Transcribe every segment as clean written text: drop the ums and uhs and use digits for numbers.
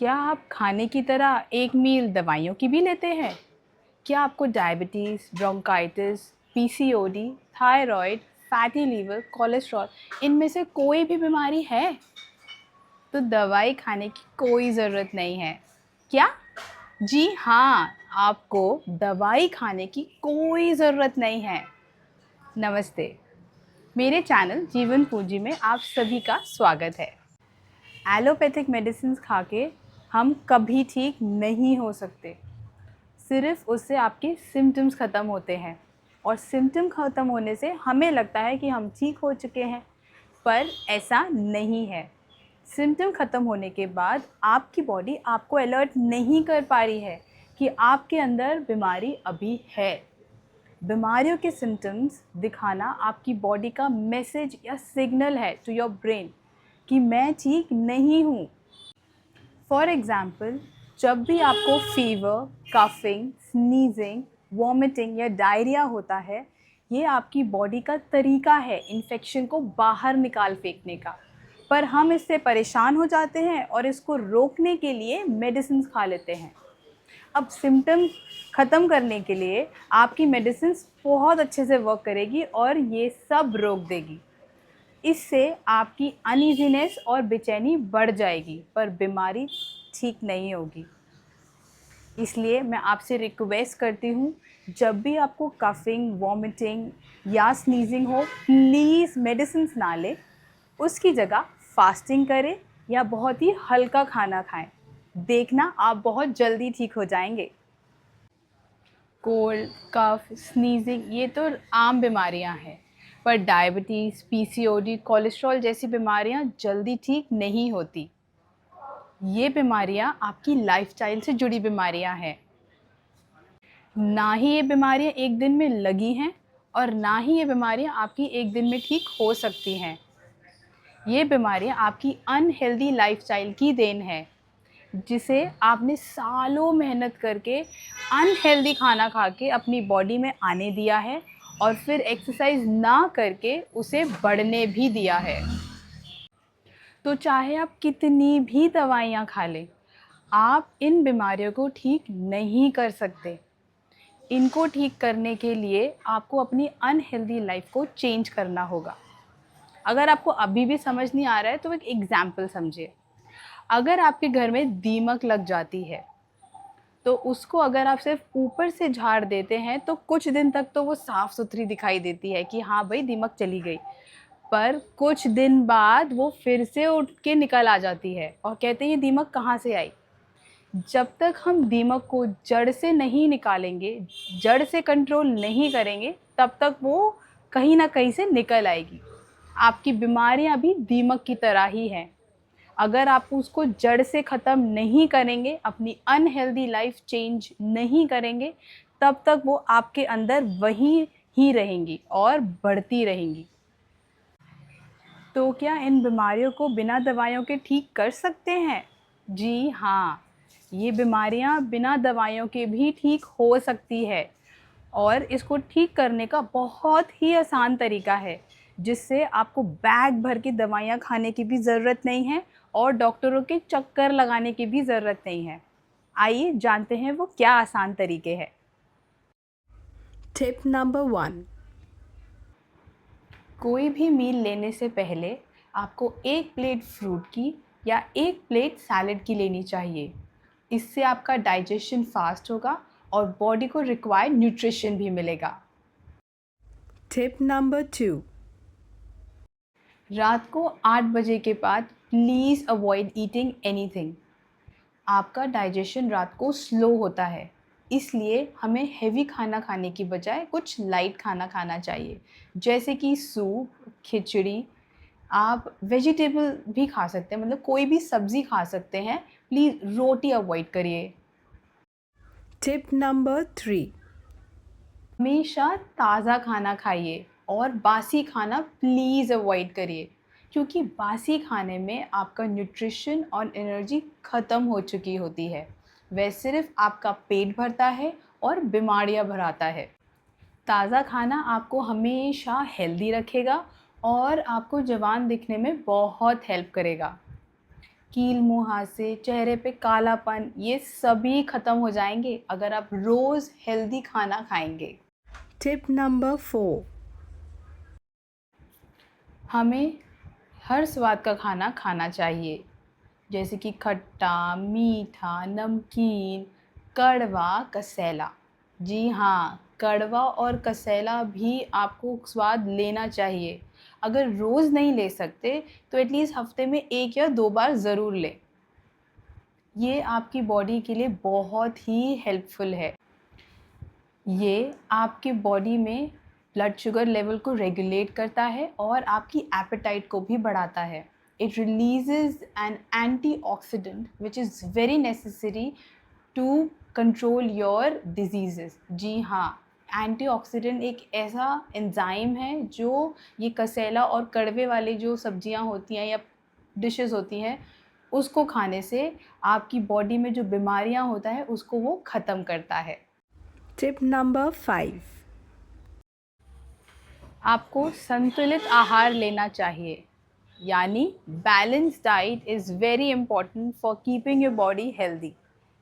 क्या आप खाने की तरह एक मील दवाइयों की भी लेते हैं? क्या आपको diabetes, bronchitis, PCOD, thyroid, fatty liver, cholesterol इनमें से कोई भी बीमारी है? तो दवाई खाने की कोई ज़रूरत नहीं है। क्या? जी हाँ, आपको दवाई खाने की कोई ज़रूरत नहीं है। नमस्ते, मेरे चैनल जीवन पूंजी में आप सभी का स्वागत है। एलोपैथिक मेडिसिन खा के हम कभी ठीक नहीं हो सकते। सिर्फ उससे आपके सिम्टम्स ख़त्म होते हैं और सिम्टम ख़त्म होने से हमें लगता है कि हम ठीक हो चुके हैं, पर ऐसा नहीं है। सिम्टम ख़त्म होने के बाद आपकी बॉडी आपको अलर्ट नहीं कर पा रही है कि आपके अंदर बीमारी अभी है। बीमारियों के सिम्टम्स दिखाना आपकी बॉडी का मैसेज या सिग्नल है टू योर ब्रेन कि मैं ठीक नहीं हूँ। फॉर एग्ज़ाम्पल, जब भी आपको फीवर, कफिंग, स्नीजिंग, वॉमिटिंग या डायरिया होता है, ये आपकी बॉडी का तरीका है इन्फेक्शन को बाहर निकाल फेंकने का। पर हम इससे परेशान हो जाते हैं और इसको रोकने के लिए मेडिसिन खा लेते हैं। अब सिम्टम ख़त्म करने के लिए आपकी मेडिसिन बहुत अच्छे से वर्क करेगी और ये सब रोक देगी। इससे आपकी अनईजीनेस और बेचैनी बढ़ जाएगी, पर बीमारी ठीक नहीं होगी। इसलिए मैं आपसे रिक्वेस्ट करती हूँ, जब भी आपको कफिंग, वॉमिटिंग या स्नीजिंग हो, प्लीज़ मेडिसिन ना लें। उसकी जगह फास्टिंग करें या बहुत ही हल्का खाना खाएं। देखना आप बहुत जल्दी ठीक हो जाएंगे। कोल्ड, कफ, स्नीजिंग ये तो आम बीमारियां हैं, पर डायबिटीज़, पीसीओडी, कोलेस्ट्रॉल जैसी बीमारियां जल्दी ठीक नहीं होती। ये बीमारियां आपकी लाइफस्टाइल से जुड़ी बीमारियां हैं। ना ही ये बीमारियां एक दिन में लगी हैं और ना ही ये बीमारियां आपकी एक दिन में ठीक हो सकती हैं। ये बीमारियां आपकी अनहेल्दी लाइफस्टाइल की देन है, जिसे आपने सालों मेहनत करके अनहेल्दी खाना खा के अपनी बॉडी में आने दिया है और फिर एक्सरसाइज ना करके उसे बढ़ने भी दिया है। तो चाहे आप कितनी भी दवाइयाँ खा लें, आप इन बीमारियों को ठीक नहीं कर सकते। इनको ठीक करने के लिए आपको अपनी अनहेल्दी लाइफ को चेंज करना होगा। अगर आपको अभी भी समझ नहीं आ रहा है तो एक एग्जाम्पल समझिए। अगर आपके घर में दीमक लग जाती है, तो उसको अगर आप सिर्फ ऊपर से झाड़ देते हैं तो कुछ दिन तक तो वो साफ़ सुथरी दिखाई देती है कि हाँ भाई दीमक चली गई। पर कुछ दिन बाद वो फिर से उठ के निकल आ जाती है और कहते हैं ये दीमक कहाँ से आई। जब तक हम दीमक को जड़ से नहीं निकालेंगे, जड़ से कंट्रोल नहीं करेंगे, तब तक वो कहीं ना कहीं से निकल आएगी। आपकी बीमारियां भी दीमक की तरह ही हैं। अगर आप उसको जड़ से ख़त्म नहीं करेंगे, अपनी अनहेल्दी लाइफ चेंज नहीं करेंगे, तब तक वो आपके अंदर वहीं ही रहेंगी और बढ़ती रहेंगी। तो क्या इन बीमारियों को बिना दवाइयों के ठीक कर सकते हैं? जी हाँ, ये बीमारियां बिना दवाइयों के भी ठीक हो सकती है और इसको ठीक करने का बहुत ही आसान तरीका है, जिससे आपको बैग भर के दवाइयाँ खाने की भी ज़रूरत नहीं है और डॉक्टरों के चक्कर लगाने की भी ज़रूरत नहीं है। आइए जानते हैं वो क्या आसान तरीके हैं। टिप नंबर 1, कोई भी मील लेने से पहले आपको एक प्लेट फ्रूट की या एक प्लेट सैलड की लेनी चाहिए। इससे आपका डाइजेशन फास्ट होगा और बॉडी को रिक्वायर्ड न्यूट्रिशन भी मिलेगा। टिप नंबर 2, रात को 8 बजे के बाद प्लीज़ अवॉइड ईटिंग एनीथिंग। आपका डाइजेशन रात को स्लो होता है, इसलिए हमें हेवी खाना खाने की बजाय कुछ लाइट खाना खाना चाहिए, जैसे कि सूप, खिचड़ी। आप वेजिटेबल भी खा सकते हैं, मतलब कोई भी सब्ज़ी खा सकते हैं। प्लीज़ रोटी अवॉइड करिए। टिप नंबर 3, हमेशा ताज़ा खाना खाइए और बासी खाना प्लीज़ अवॉइड करिए, क्योंकि बासी खाने में आपका न्यूट्रिशन और एनर्जी ख़त्म हो चुकी होती है। वह सिर्फ आपका पेट भरता है और बीमारियां भराता है। ताज़ा खाना आपको हमेशा हेल्दी रखेगा और आपको जवान दिखने में बहुत हेल्प करेगा। कील मुहासे, चेहरे पे कालापन, ये सभी ख़त्म हो जाएंगे अगर आप रोज़ हेल्दी खाना खाएंगे। Tip number 4. हमें हर स्वाद का खाना खाना चाहिए, जैसे कि खट्टा, मीठा, नमकीन, कड़वा, कसैला। जी हाँ, कड़वा और कसैला भी आपको स्वाद लेना चाहिए। अगर रोज़ नहीं ले सकते तो एटलीस्ट हफ्ते में 1 या 2 बार ज़रूर लें। ये आपकी बॉडी के लिए बहुत ही हेल्पफुल है। ये आपके बॉडी में ब्लड शुगर लेवल को रेगुलेट करता है और आपकी एपेटाइट को भी बढ़ाता है। It releases an antioxidant which is very necessary to control your diseases. जी हाँ, एंटीऑक्सीडेंट एक ऐसा एंजाइम है जो ये कसेला और कड़वे वाले जो सब्जियां होती हैं या डिशेस होती हैं, उसको खाने से आपकी बॉडी में जो बीमारियां होता है उसको वो ख़त्म करता है। Tip number 5. आपको संतुलित आहार लेना चाहिए, यानी balance diet is very important for keeping your body healthy.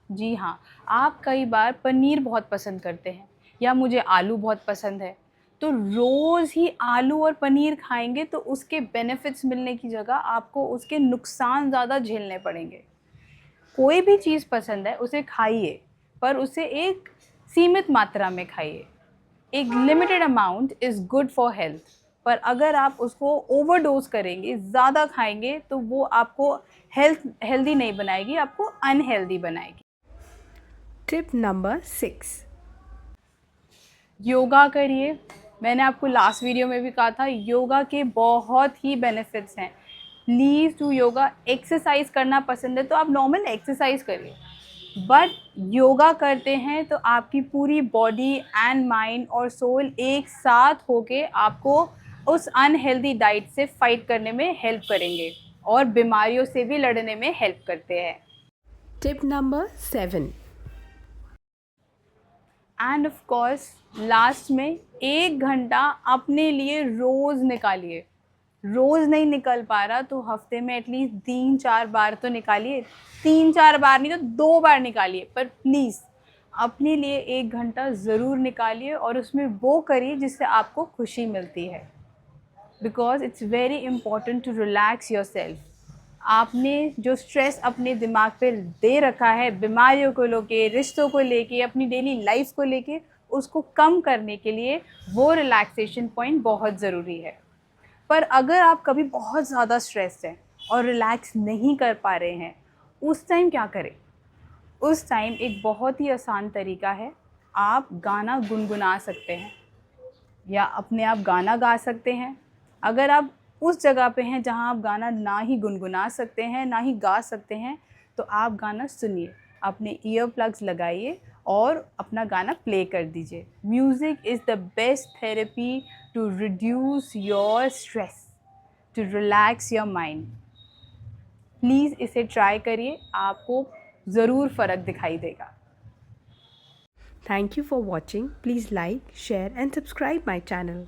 जी हाँ, आप कई बार पनीर बहुत पसंद करते हैं या मुझे आलू बहुत पसंद है, तो रोज़ ही आलू और पनीर खाएंगे तो उसके बेनिफिट्स मिलने की जगह आपको उसके नुकसान ज़्यादा झेलने पड़ेंगे। कोई भी चीज़ पसंद है उसे खाइए, पर उसे एक सीमित मात्रा में खाइए। एक limited amount is good for health, पर अगर आप उसको ओवरडोज करेंगे, ज़्यादा खाएंगे, तो वो आपको हेल्दी नहीं बनाएगी, आपको अनहेल्दी बनाएगी। Tip number 6. योगा करिए। मैंने आपको लास्ट वीडियो में भी कहा था, योगा के बहुत ही बेनिफिट्स हैं। Please to yoga. एक्सरसाइज करना पसंद है तो आप नॉर्मल एक्सरसाइज करिए, बट योगा करते हैं तो आपकी पूरी बॉडी एंड माइंड और सोल एक साथ होके आपको उस अनहेल्दी डाइट से फाइट करने में हेल्प करेंगे और बीमारियों से भी लड़ने में हेल्प करते हैं। Tip number 7. End of course last में 1 घंटा अपने लिए रोज़ निकालिए। रोज़ नहीं निकल पा रहा तो हफ्ते में एटलीस्ट 3-4 बार तो निकालिए। 3-4 बार नहीं तो 2 बार निकालिए, पर प्लीज़ अपने लिए 1 घंटा ज़रूर निकालिए और उसमें वो करिए जिससे आपको खुशी मिलती है। Because it's very important to relax yourself. आपने जो स्ट्रेस अपने दिमाग पे दे रखा है बीमारियों को लेके, रिश्तों को लेके, अपनी डेली लाइफ को लेके, उसको कम करने के लिए वो रिलैक्सेशन पॉइंट बहुत ज़रूरी है। पर अगर आप कभी बहुत ज़्यादा स्ट्रेस्ड हैं और रिलैक्स नहीं कर पा रहे हैं, उस टाइम क्या करें? उस टाइम एक बहुत ही आसान तरीका है, आप गाना गुनगुना सकते हैं या अपने आप गाना गा सकते हैं। अगर आप उस जगह पे हैं जहाँ आप गाना ना ही गुनगुना सकते हैं ना ही गा सकते हैं, तो आप गाना सुनिए, अपने ईयर प्लग्स लगाइए और अपना गाना प्ले कर दीजिए। Music is the best therapy to reduce your stress, to relax your mind. Please इसे ट्राई करिए, आपको ज़रूर फ़र्क दिखाई देगा। Thank you for watching. Please like, share and subscribe my channel.